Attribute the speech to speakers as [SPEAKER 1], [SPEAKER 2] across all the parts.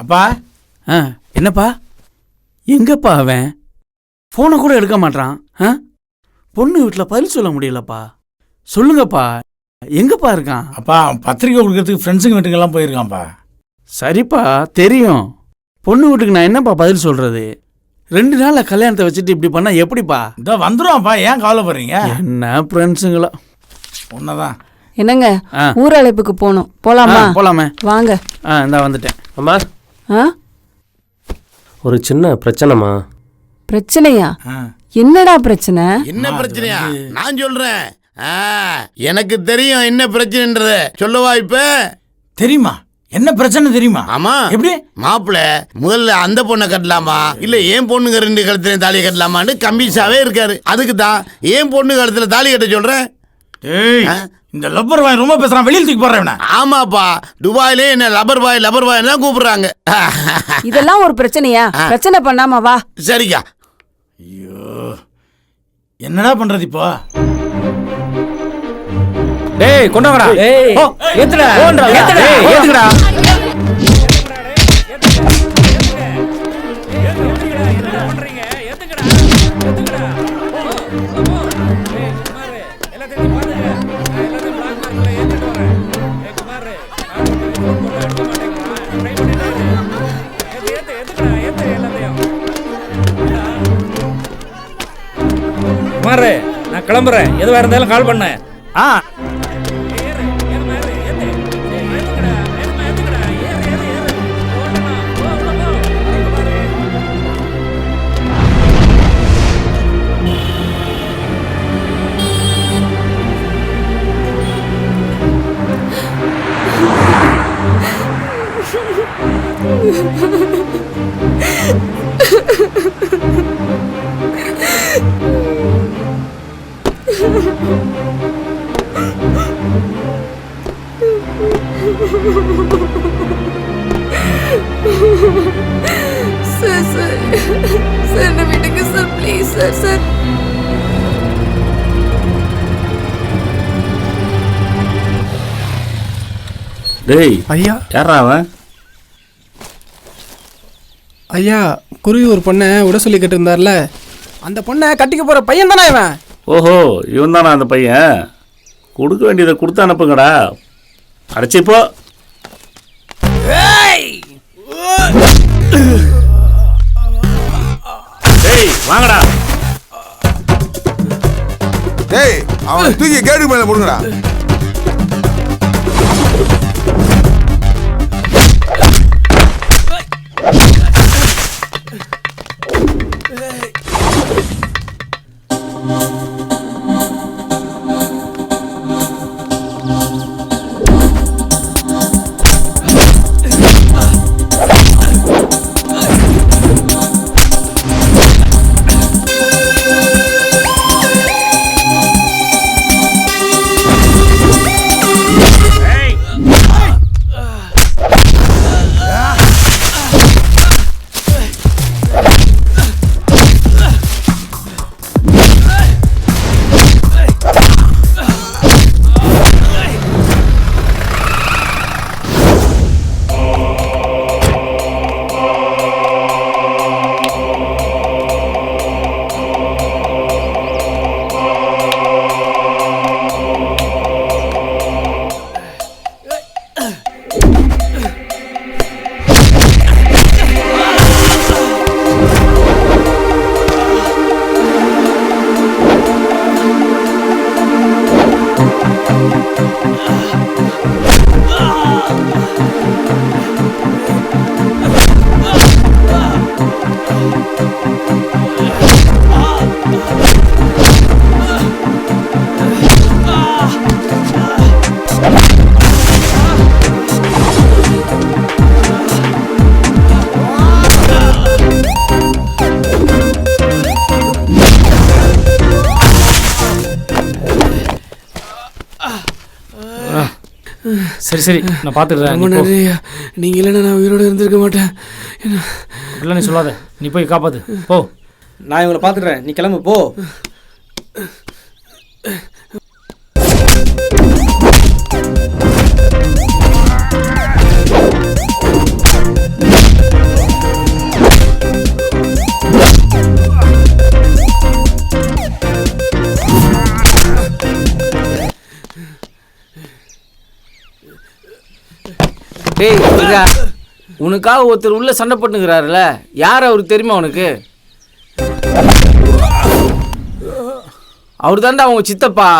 [SPEAKER 1] அப்பா. என்னப்பா? எங்கப்பா அவன்? ஃபோனை கூட எடுக்க மாட்டான். பொண்ணு வீட்டில் பதில் சொல்ல முடியலப்பா. சொல்லுங்கப்பா, எங்கப்பா இருக்கான்?
[SPEAKER 2] அப்பா பத்திரிக்கை கொடுக்கறதுக்கு ஃப்ரெண்ட்ஸுங்க வீட்டுக்கெல்லாம் போயிருக்கான்ப்பா.
[SPEAKER 1] சரிப்பா, தெரியும். பொண்ணு வீட்டுக்கு நான் என்னப்பா பதில் சொல்றது? 2 நாளில் கல்யாணத்தை வச்சுட்டு இப்படி பண்ணா எப்படிப்பா?
[SPEAKER 2] இதோ வந்துடுவான்ப்பா, ஏன் கவலைப்படுறீங்க?
[SPEAKER 1] என்ன ஃப்ரெண்ட்ஸுங்களா?
[SPEAKER 2] ஒன்னதான்.
[SPEAKER 3] என்னங்க, ஊர் அழைப்புக்கு போகணும், போலாமா?
[SPEAKER 1] போலாமே
[SPEAKER 3] வாங்க.
[SPEAKER 1] இந்தா வந்துட்டேன்.
[SPEAKER 4] அம்மா, ஒரு சின்ன பிரச்சனைமா.
[SPEAKER 3] பிரச்சனையா? என்னடா பிரச்சனை?
[SPEAKER 5] என்ன பிரச்சனையா? நான் சொல்றேன். எனக்கு தெரியும் என்ன பிரச்சனைன்றத. சொல்லவா இப்ப?
[SPEAKER 2] தெரியுமா? என்ன பிரச்சனை தெரியுமா?
[SPEAKER 5] ஆமா. எப்படி? மாப்பிள்ள முதல்ல அந்த பொண்ணை கட்டலாமா இல்ல ஏன் பொண்ணுங்க 2 கழுத்துல தாலி கட்டலாமான்னு கம்பீஸாவே இருக்காரு. அதுக்கு தான் ஏன் பொண்ணு கழுத்துல தாலி கட்ட சொல்றேன்.
[SPEAKER 2] இந்த லப்பர் பாய் ரொம்ப பேசுறான், வெளியில் தூக்கி போடுறேன்.
[SPEAKER 5] ஆமாப்பா, துபாயிலே என்ன லப்பர் பாய் தான் கூப்பிடுறாங்க.
[SPEAKER 3] இதெல்லாம் ஒரு பிரச்சனையா? பிரச்சனை பண்ணாம வா.
[SPEAKER 5] சரிக்கா.
[SPEAKER 2] ஐயோ, என்னடா பண்றது இப்போ?
[SPEAKER 1] டேய் கொண்டாங்கடா. ஏத்துடா. ஏத்துடா.
[SPEAKER 6] மாறு, நான் கிளம்புறேன். எதுவாக இருந்தாலும் கால் பண்ண.
[SPEAKER 3] சார் என்ன விடுங்க சார், ப்ளீஸ் சார்.
[SPEAKER 4] டேய்
[SPEAKER 7] ஐயா.
[SPEAKER 4] யாரா அவன்?
[SPEAKER 7] ஐயா, குருவி ஒரு பொண்ணை விட சொல்லிக்கிட்டு இருந்தார்ல, அந்த பொண்ணை கட்டிக்க போற பையன் தானே இவன்?
[SPEAKER 4] ஓஹோ, இவன் தானா அந்த பையன்? கொடுக்க வேண்டியதை கொடுத்து அனுப்புங்கடா. அடைச்சிப்போ. டேய் வாங்கடா.
[SPEAKER 8] டேய், அவன் தூக்கி கேடு மேல போடுங்கடா.
[SPEAKER 6] சரி சரி நான் பார்த்துக்கிறேன்.
[SPEAKER 7] ரொம்ப நன்றி ஐயா. நீங்க இல்லைன்னா நான் உயிரோட இருந்திருக்க மாட்டேன்.
[SPEAKER 6] இல்லை நீ சொல்லாத, நீ போய் காப்பாத்து போ.
[SPEAKER 9] நான் இவங்களை பார்த்துக்கிறேன், நீ கிளம்பு போ.
[SPEAKER 1] டேய் இருடா. உனக்காக ஒருத்தர் உள்ள சண்டை போட்டுக்கிறாருல, யார் அவருக்கு தெரியுமா உனக்கு? அவர் தான்டா அவங்க சித்தப்பா.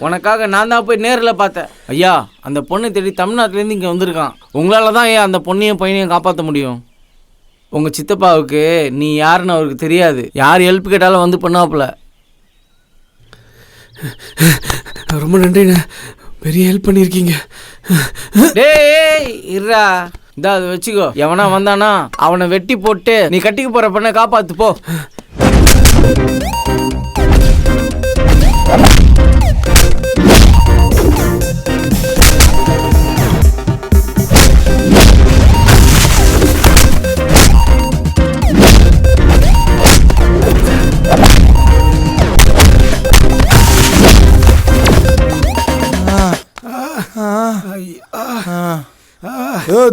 [SPEAKER 1] உனக்காக நான் தான் போய் நேரில் பார்த்தேன். ஐயா, அந்த பொண்ணை தேடி தமிழ்நாட்டிலேருந்து இங்கே வந்திருக்கான். உங்களால தான் ஏன் அந்த பொண்ணையும் பையனையும் காப்பாற்ற முடியும். உங்கள் சித்தப்பாவுக்கு நீ யாருன்னு அவருக்கு தெரியாது. யார் ஹெல்ப் கேட்டாலும் வந்து பண்ணுவாப்புல.
[SPEAKER 7] ரொம்ப நன்றிண்ணே, பெரிய ஹெல்ப் பண்ணியிருக்கீங்க.
[SPEAKER 1] டேய் இருடா, இதா அதை வச்சுக்கோ. எவனா வந்தானா அவனை வெட்டி போட்டு நீ கட்டிக்க போற பொண்ணை காப்பாத்து போ.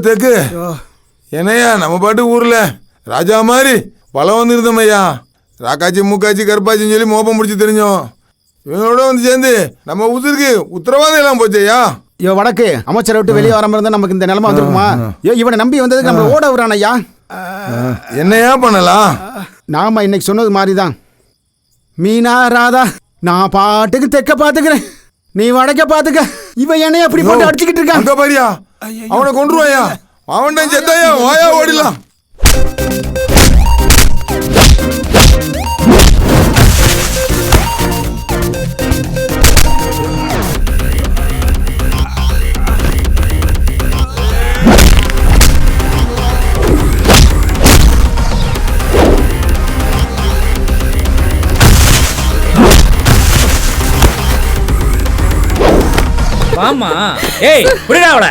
[SPEAKER 8] தெக்கு என்னையா நம்ம பாட்டு ஊர்ல ராஜா மாதிரி பலம் வந்துருந்தோம் ஐயா. ராக்காச்சி மூக்காச்சி கருப்பாச்சின்னு சொல்லி மோப்பம் முடிச்சு தெரிஞ்சோம். இவங்களோட வந்து சேர்ந்து நம்ம உசுருக்கு உத்தரவாதம் எல்லாம் போச்சு ஐயா.
[SPEAKER 10] ஐயோ வடக்கு அமைச்சரை விட்டு வெளியே வராம இருந்தா நமக்கு இந்த நிலைமை வந்திருக்குமா? ஐயோ இவனை நம்பி வந்ததுக்கு நம்ம ஓட விடுறான் ஐயா.
[SPEAKER 8] என்னையா பண்ணலாம்?
[SPEAKER 10] நாம இன்னைக்கு சொன்னது மாதிரிதான். மீனா ராதா, நான் பாட்டுக்கு தெக்க பாத்துக்கிறேன், நீ வடக்க பாத்துக்க. இவன் என்னைய அப்படி போட்டு அடிச்சுக்கிட்டு இருக்கான்.
[SPEAKER 8] அங்க பாரியா, அவனை கொண்டுருவாயா? அவன் செத்தாயா, வாயா ஓடிலாம்.
[SPEAKER 6] வாமா. ஏய் புரியடா அவளை.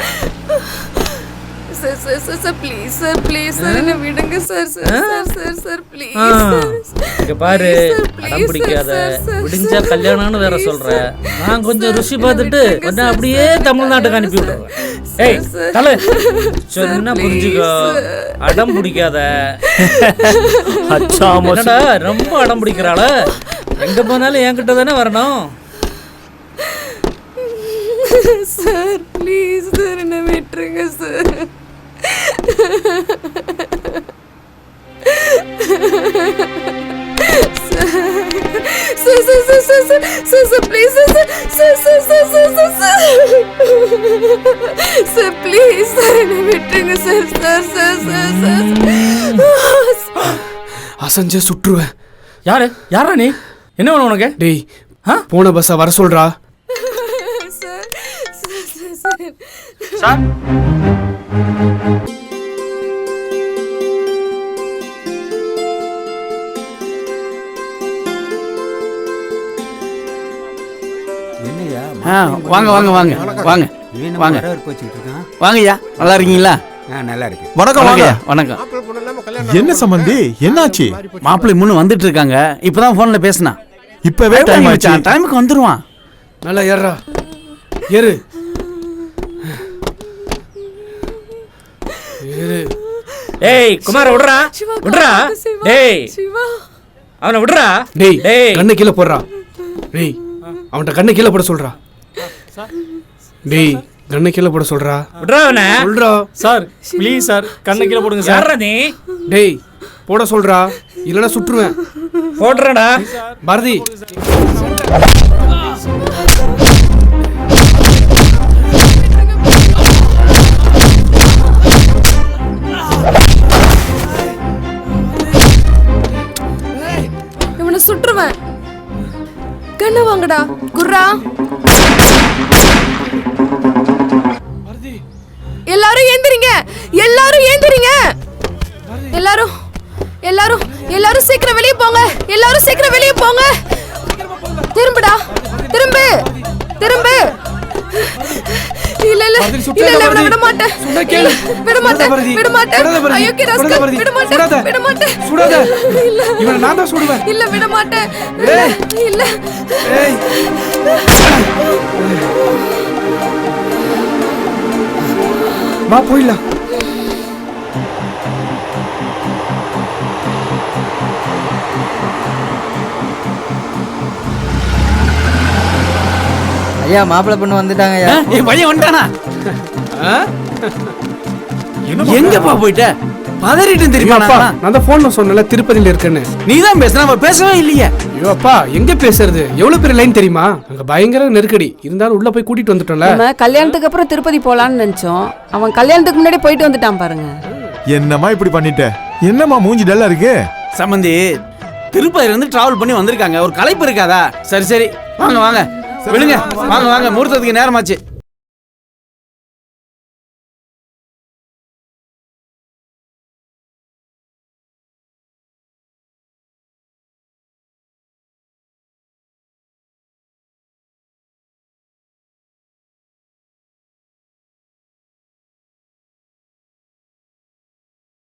[SPEAKER 3] Sir sir sir sir please sir please sir என்ன விடுங்க sir sir sir sir sir please.
[SPEAKER 6] இங்க பாரு, அடம் பிடிக்காத. விடிஞ்சா கல்யாணம்னு வேற சொல்ற. நான் கொஞ்சம் ருசி பார்த்துட்டு கொஞ்சம் அப்படியே தமிழ்நாட்டுக்கு அனுப்பி விடுறேன். ஏய் தலை சொன்னா புரிஞ்சுக்கோ, அடம் பிடிக்காத. என்னடா ரொம்ப அடம் பிடிக்கிறாள? எங்க போனாலும் என்கிட்ட தானே வரணும்.
[SPEAKER 3] சார் ப்ளீஸ் சார் என்ன விட்டுருங்க sir. Sir sir sir sir sir sir sir please sir sir sir sir sir sir sir please sir என்ன விட்டுருங்க sir sir sir sir sir.
[SPEAKER 7] அசஞ்ச சுற்றுவேன்.
[SPEAKER 6] யாரு யாரா நீ? என்ன வேணும் உனக்கு?
[SPEAKER 7] டேய் போன பஸ்ஸை வர சொல்றா.
[SPEAKER 1] சார் வாங்க வாங்க வாங்க வாங்க வாங்க வாங்க ஐயா, நல்லா இருக்கீங்களா?
[SPEAKER 10] நல்லா இருக்கு.
[SPEAKER 1] வணக்கம் வாங்க. வணக்கம்.
[SPEAKER 11] என்ன சம்பந்தி, என்னாச்சு?
[SPEAKER 1] மாப்பிள்ளை முன்னு வந்துட்டு இருக்காங்க. இப்பதான் போன்ல பேசினா.
[SPEAKER 11] இப்பவே டைம் ஆச்சு.
[SPEAKER 1] டைமுக்கு வந்துருவான்.
[SPEAKER 7] நல்லா ஏறா ஏறு ஏறு.
[SPEAKER 6] ஏய் குமார விடுறா விடுறா. டேய்
[SPEAKER 3] சிவா
[SPEAKER 6] அவனை விடுறா.
[SPEAKER 7] டேய்
[SPEAKER 6] டேய்
[SPEAKER 7] கண்ணை கீழே போடுறா. டேய் அவன்கிட்ட கண்ணை கீழே போட சொல்றா. டேய் கண்ணை கீழே போட சொல்றா.
[SPEAKER 6] விடுறா அவனை.
[SPEAKER 7] சொல்றா.
[SPEAKER 9] சார் ப்ளீஸ் சார், கண்ணை கீழே போடுங்க சார்.
[SPEAKER 6] யாரா நீ?
[SPEAKER 7] டேய் போட சொல்றா, இல்லைன்னா சுற்றுவேன்.
[SPEAKER 6] போடுறடா
[SPEAKER 7] பாரதி.
[SPEAKER 3] இவனை சுற்றுவேன். கண்ணு வாங்கடா குர்ரா. எல்லாரும் ஏந்திரிங்க, எல்லாரும் ஏந்திரிங்க. எல்லாரும் எல்லாரும் எல்லாரும் சீக்கிரம் வெளியே போங்க. எல்லாரும் சீக்கிரம் வெளியே போங்க. திரும்புடா. திரும்பு திரும்பு இல்ல இல்ல இல்ல இல்ல விட மாட்டேன் விட மாட்டேன் விட மாட்டேன் ஐயோ கிராஸ்கல் விட மாட்டேன் விட மாட்டேன்
[SPEAKER 7] சுடாத
[SPEAKER 3] இல்ல
[SPEAKER 7] இவனை நான் தான் சுடுவேன்
[SPEAKER 3] இல்ல விட மாட்டேன் இல்ல
[SPEAKER 7] ஏய் வா போயிடலாம்.
[SPEAKER 9] ஐயா மாப்பிள்ளை பொண்ணு வந்துட்டாங்க ஐயா.
[SPEAKER 1] என் பையன் வந்துட்டானா? எங்கப்பா போயிட்ட? பதறிட்டு தெரியுமா?
[SPEAKER 7] அப்பா நான் தான் போன்ல சொன்னல திருப்பதியில இருக்கேன்னு.
[SPEAKER 1] நீ தான் பேசுன, அவன் பேசவே இல்லையே.
[SPEAKER 7] ஐயோ அப்பா எங்க பேசுறது? எவ்வளவு பெரிய லைன் தெரியுமா? அங்க பயங்கர நெருக்கடி. இருந்தாலும் உள்ள போய் கூட்டிட்டு வந்துட்டோம்ல.
[SPEAKER 3] நம்ம கல்யாணத்துக்கு அப்புறம் திருப்பதி போலான்னு நினைச்சோம். அவன் கல்யாணத்துக்கு முன்னாடி போயிட்டு வந்துட்டான் பாருங்க.
[SPEAKER 11] என்னம்மா இப்படி பண்ணிட்ட? என்னம்மா மூஞ்சி டல்லா இருக்கு?
[SPEAKER 1] சம்பந்தி திருப்பதில இருந்து டிராவல் பண்ணி வந்திருக்காங்க, ஒரு களைப்பு இருக்காதா? சரி சரி வாங்க வாங்க விடுங்க, வாங்க வாங்க, முகூர்த்தத்துக்கு நேரமாச்சு.